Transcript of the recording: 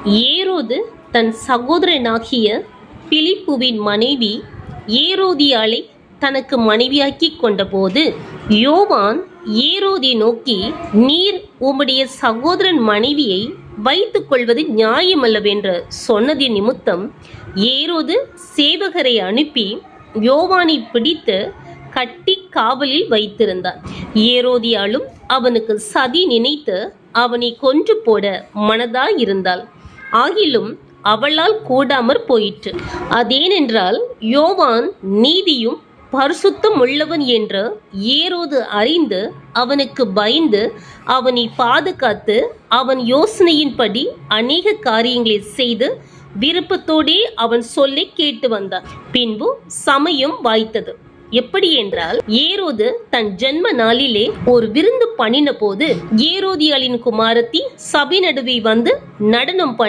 ஏரோது தன் சகோதரனாகிய பிலிப்புவின் மனைவி ஏரோதியாளை தனக்கு மனைவியாக்கி கொண்டபோது யோவான் ஏரோதை நோக்கி, நீர் உம்முடைய சகோதரன் மனைவியை வைத்துக் கொள்வது நியாயமல்லவென்று சொன்னதின் நிமித்தம் ஏரோது சேவகரை அனுப்பி யோவானை பிடித்து கட்டி காவலில் வைத்திருந்தார். ஏரோதியாளும் அவனுக்கு சதி நினைத்து அவனை கொன்று போட மனதாயிருந்தாள். ஆகிலும் அவளால் கூடாமற் போயிற்று. அதேனென்றால் யோவான் நீதியும் பரிசுத்தம் உள்ளவன் என்று ஏரோது அறிந்து அவனுக்கு பயந்து அவனை பாதுகாத்து அவன் யோசனையின்படி அநேக காரியங்களை செய்து விருப்பத்தோடே அவன் சொல்லை கேட்டு வந்தான். பின்பு சமயம் வாய்த்தது. எப்படி என்றால், ஏரோது தன் ஜென்ம நாளிலே ஒரு விருந்து பண்ணின போது ஏரோதியாளின் குமாரத்தி சபை நடுவே வந்து நடனம் பண்ணி